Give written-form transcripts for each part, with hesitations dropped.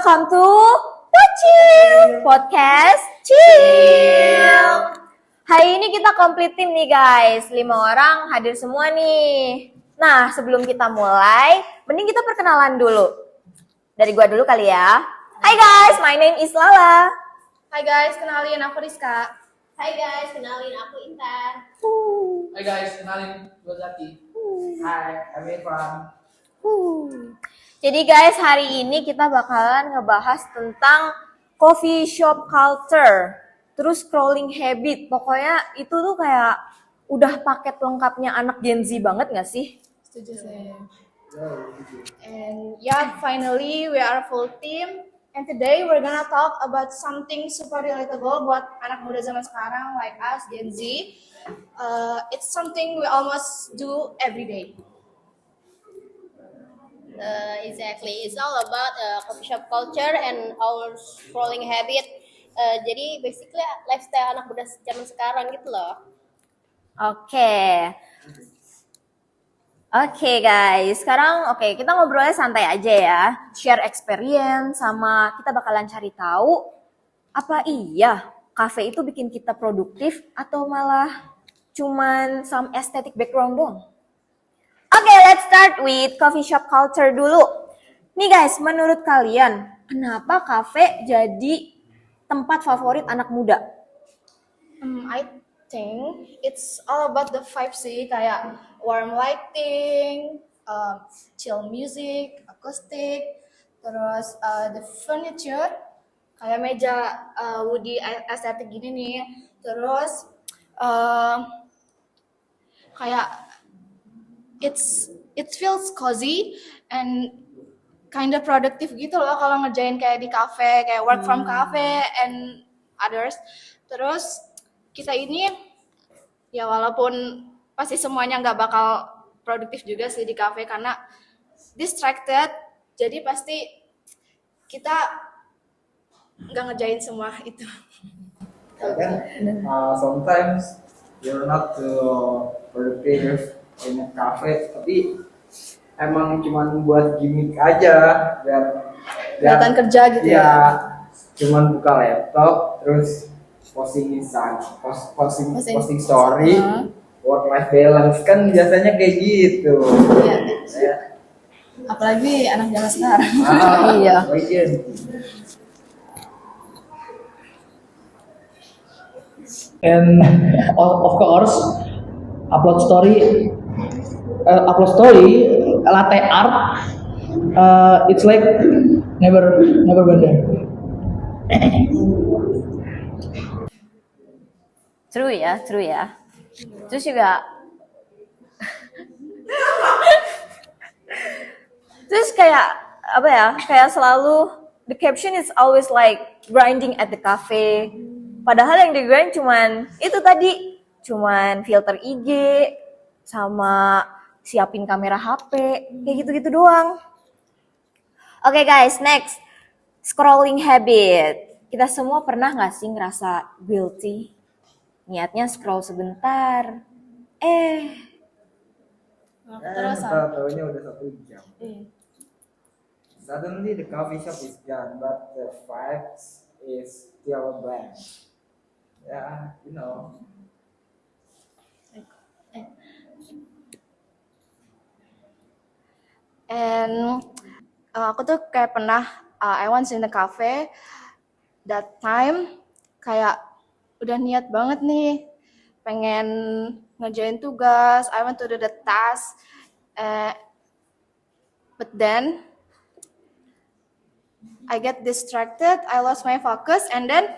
welcome to Chill Podcast Chill. Hari ini kita complete tim nih guys, 5 orang hadir semua nih. Nah, sebelum kita mulai, mending kita perkenalan dulu. Dari gua dulu kali ya. Hai guys, my name is Lala. Hai guys, kenalin aku Rizka. Hai guys, kenalin aku Intan. Hai guys, kenalin gue Zaki. Hai, I'm Irfan. Jadi guys, hari ini kita bakalan ngebahas tentang coffee shop culture, terus scrolling habit. Pokoknya itu tuh kayak udah paket lengkapnya anak Gen Z banget gak sih? Setuju saya. And yeah, finally we are a full team. And today we're gonna talk about something super relatable buat anak muda zaman sekarang like us, Gen Z. It's something we almost do every day. Exactly, it's all about coffee shop culture and our scrolling habit. Jadi basically lifestyle anak muda zaman sekarang gitu loh. Oke guys, sekarang kita ngobrolnya santai aja ya. Share experience sama kita bakalan cari tahu apa iya kafe itu bikin kita produktif atau malah cuman some aesthetic background dong. Oke, let's start with coffee shop culture dulu. Nih guys, menurut kalian kenapa kafe jadi tempat favorit anak muda? I think it's all about the vibe sih, kayak warm lighting, chill music, acoustic, terus the furniture, kayak meja woody aesthetic gini nih, terus kayak it feels cozy and kind of productive gitu loh kalau ngerjain kayak di cafe, kayak work from cafe and others. Terus kita ini ya walaupun pasti semuanya nggak bakal produktif juga sih di cafe karena distracted, jadi pasti kita nggak ngerjain semua itu. Sometimes you're not productive in a cafe, tapi emang cuman buat gimmick aja biar Kelihatan kerja gitu ya. ya. Cuman buka laptop terus posting posting story, work life balance kan biasanya kayak gitu. Iya. Ya. Apalagi anak zaman sekarang. Iya. And of course upload story latte art, it's like never been there. True ya. Terus juga terus kayak apa ya? Kayak selalu the caption is always like grinding at the cafe. Padahal yang di grind cuman itu tadi, cuman filter IG sama siapin kamera HP, kayak gitu-gitu doang. Oke guys, next. Scrolling habit. Kita semua pernah gak sih ngerasa guilty? Niatnya scroll sebentar. Terus Tahu-tahunya udah 1 jam. Iya. Suddenly the coffee shop is done, but the vibes is still blank. Yeah, you know. And aku tuh kayak pernah I once in the cafe that time kayak udah niat banget nih pengen ngerjain tugas, I want to do the task, but then I get distracted, I lost my focus, and then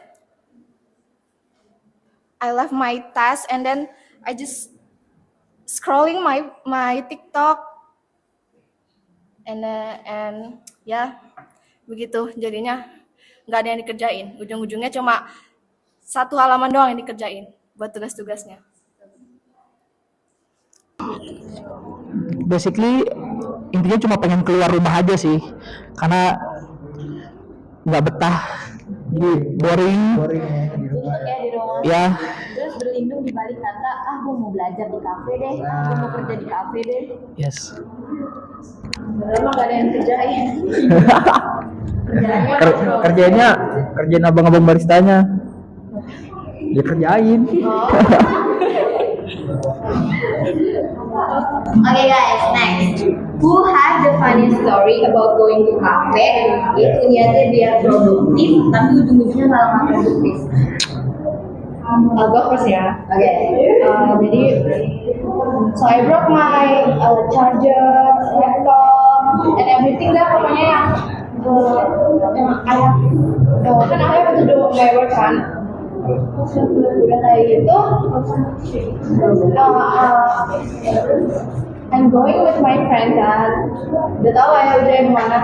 I left my task, and then I just scrolling my TikTok, and ya begitu jadinya nggak ada yang dikerjain, ujung-ujungnya cuma 1 halaman doang yang dikerjain buat tugas-tugasnya. Basically intinya cuma pengen keluar rumah aja sih, karena nggak betah, jadi boring Ya di rumah. ya. Terus berlindung di balik kata, gue mau belajar di kafe deh, gue mau kerja di kafe deh. Yes. Padahal mah nggak ada yang kerjain. Kerjainnya kerjain abang-abang baristanya. Ya kerjain. Okay guys, next. Who has the funny story about going to cafe? Itu niatnya biar produktif, tapi ujung-ujungnya malah nggak produktif. I'll go first ya. Oke. Jadi, so I brought my charger, laptop, and everything lah pokoknya yang I have, kan I have to do my work kan. Udah kayak gitu, I'm going with my friend kan. Udah tahu ya udah yang mana.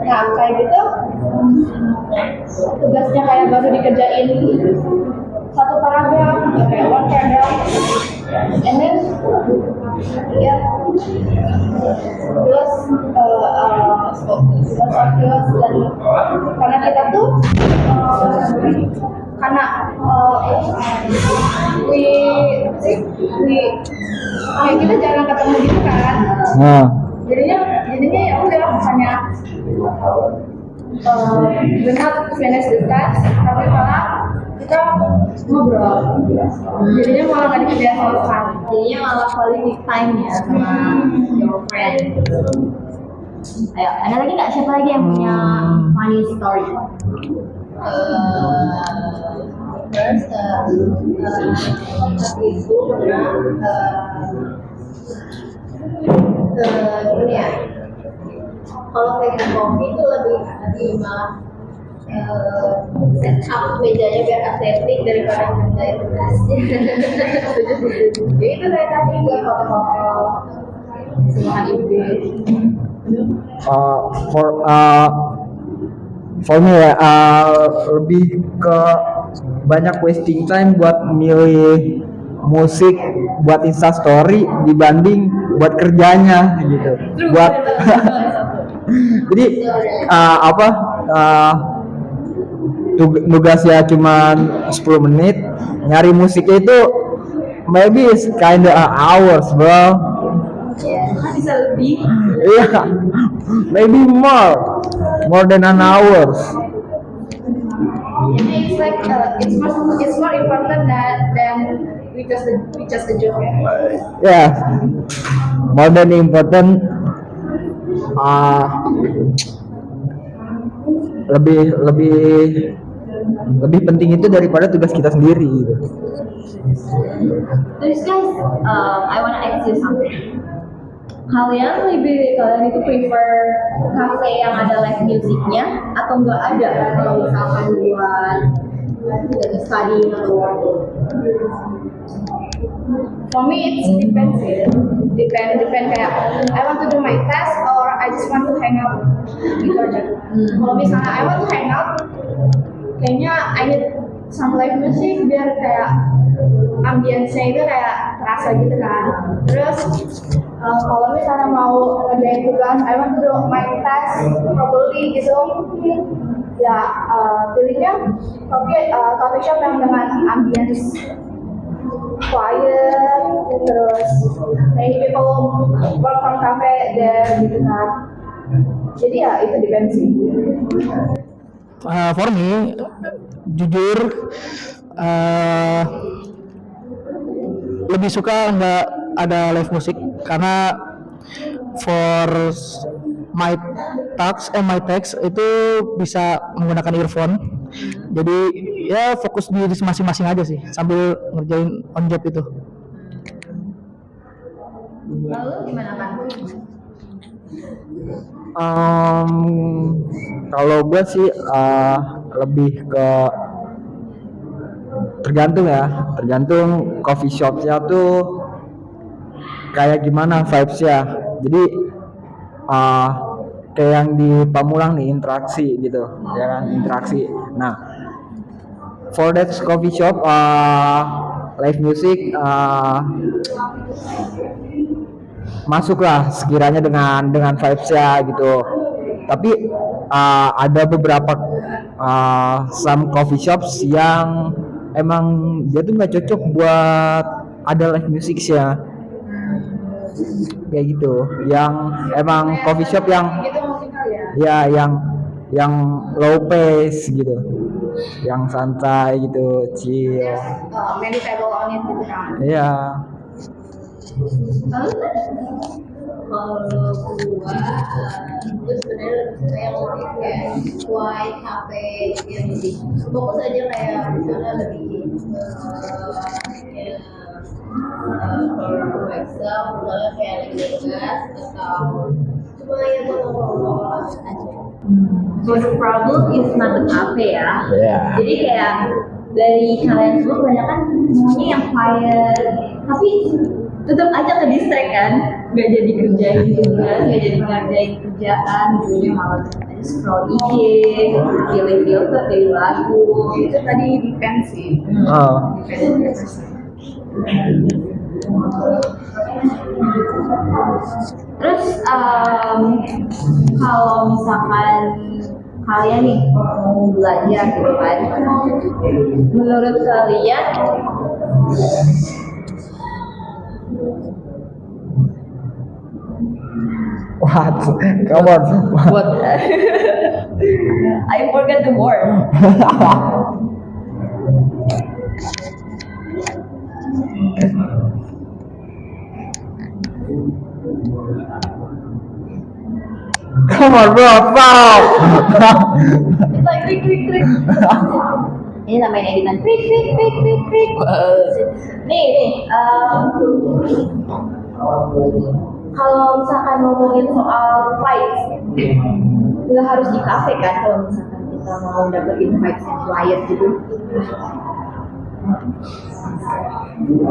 Nah kayak gitu, tugasnya kayak baru dikerjain satu paragraf, kayak one paragraph, and then ya terus dan karena kita tuh karena kayak kita jarang ketemu gitu kan, Nah, jadinya ya udah hanya we're not finish the task, tapi malah kita ngobrol, jadinya malah nggak dikerjain sama sekali. Jadinya malah quality time ya sama your friend. Ayo, ada lagi nggak? Siapa lagi yang punya funny story? First, itu pernah gini ya. Kalau pegang kopi itu lebih malah set up mejanya biar estetik daripada ngerjain tugasnya. Jadi itu kayak tadi gue foto-foto semua ide. for me ya, lebih ke banyak wasting time buat milih musik buat Instastory dibanding buat kerjanya gitu. Buat jadi tugasnya cuman 10 menit, nyari musiknya itu maybe it's kinda hours bro. Bisa lebih. Yeah, maybe more than an hours. Jadi it's like it's more important than we just the job ya. Yeah, more than important. Lebih penting itu daripada tugas kita sendiri gitu. Terus guys, I wanna ask you something. Kalian itu prefer cafe yang ada live musiknya atau nggak ada kalau misalkan buat study atau work? For me it depends ya. Depend kayak I want to do my task or I just want to hang out gitu aja. Kalau misalnya I want to hang out, kayaknya I need some live music biar kayak ambience-nya itu kayak terasa gitu kan. Terus kalau misalnya mau ngerjain tugas, I want to do my task properly gitu, ya pilihnya coffee shop yang dengan ambience quiet, terus many people work from cafe there gitu kan. Jadi ya itu depends sih. For me, jujur lebih suka nggak ada live musik karena for my text itu bisa menggunakan earphone, jadi ya fokus di masing-masing aja sih sambil ngerjain on job itu. Lalu gimana kan? Kalau gue sih lebih ke tergantung coffee shopnya tuh kayak gimana vibes-nya. Jadi kayak yang di Pamulang nih, interaksi gitu ya kan, interaksi. Nah, for that coffee shop live music masuklah sekiranya dengan vibes-nya gitu. Tapi ada beberapa some coffee shops yang emang dia tuh nggak cocok buat ada live music ya, kayak gitu. Yang emang coffee shop yang Gitu musikal ya. ya yang low pace gitu, yang santai gitu, chill. Menu table on it gitu kan. Iya. Kalau gua sebenarnya lebih suka yang kayak white cafe yang lebih fokus aja kayak misalnya lebih ya for example misalnya kayak lagi gas atau cuma ya buat ngobrol aja. So the problem is not the cafe ya. Yeah. Jadi kayak dari kalian semua kebanyakan maunya yang quiet, tapi tetap aja ke distract kan, nggak jadi kerjain tugas, nggak jadi ngerjain kerjaan, gitu malah aja scroll IG, pilih filter dari lagu, Itu tadi depends sih. Oh. Terus kalau misalkan kalian nih mau belajar gitu kan, menurut kalian What? Come on. What? I forgot the word. Come on bro, stop. It's like krik krik krik. Ini namanya editan krik krik krik krik krik. Nih, kalau misalkan ngomongin soal vibes, nggak harus di cafe kan kalau misalkan kita mau dapetin vibes yang quiet gitu.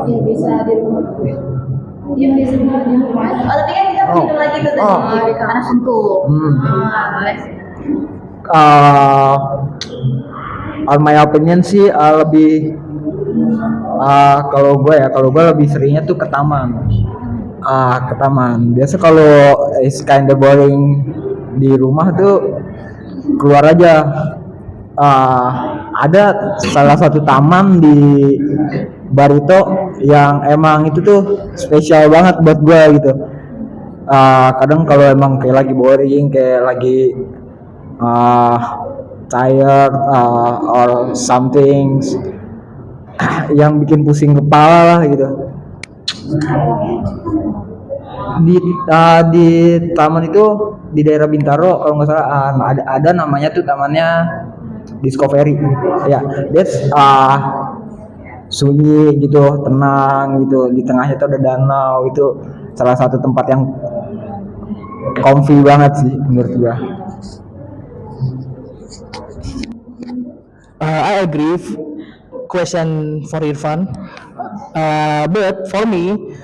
Ya bisa di rumah. Ya bisa di rumah. Oh, tapi kan kita pindah lagi tuh tadi karena suntuk. Boleh sih. On my opinion sih lebih kalau gue lebih seringnya tuh ke taman. Ke taman. Biasa kalau is kinda boring di rumah tuh keluar aja. Ada salah satu taman di Barito yang emang itu tuh spesial banget buat gue gitu. Kadang kalau emang kayak lagi boring, kayak lagi tired or something yang bikin pusing kepala lah gitu. Di taman itu di daerah Bintaro kalau nggak salah ada namanya tuh tamannya Discovery ya. That's sunyi gitu, tenang gitu, di tengahnya tuh ada danau. Itu salah satu tempat yang comfy banget sih menurut gua. I agree. Question for Irfan. But for me,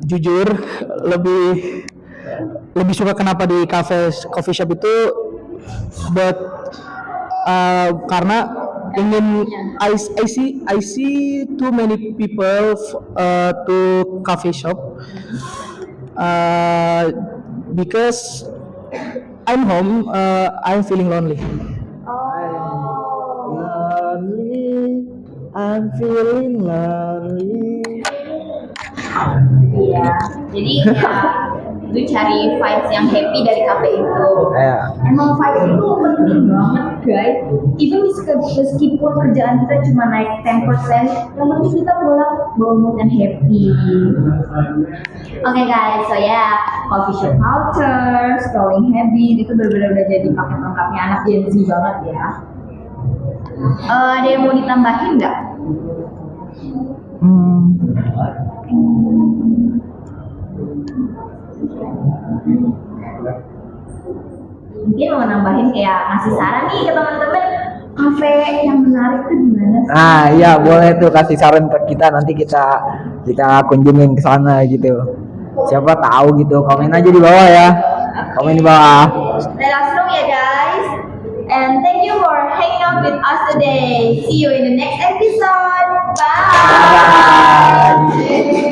jujur lebih suka kenapa di coffee shop itu, but karena I see too many people to coffee shop because I'm home, I'm feeling lonely. I'm feeling lonely. Iya, jadi ya lu cari vibes yang happy dari cafe itu. Emang vibes itu penting banget guys. Even meskipun kerjaan kita cuma naik 10%, yang penting kita pulang bawa mood yang happy. Oke guys, so ya coffee shop culture, scrolling habit itu benar-benar udah jadi paket lengkapnya anak Gen Z banget ya. Ada yang mau ditambahin nggak? Mungkin mau nambahin kayak ngasih saran nih ke teman-teman, kafe yang menarik tuh gimana sih? Iya boleh tuh kasih saran ke kita, nanti kita kunjungin ke sana gitu. Siapa tahu gitu, komen aja di bawah ya. Komen di bawah. Let us know ya guys. And thank you for hanging out with us today. See you in the next episode. Bye.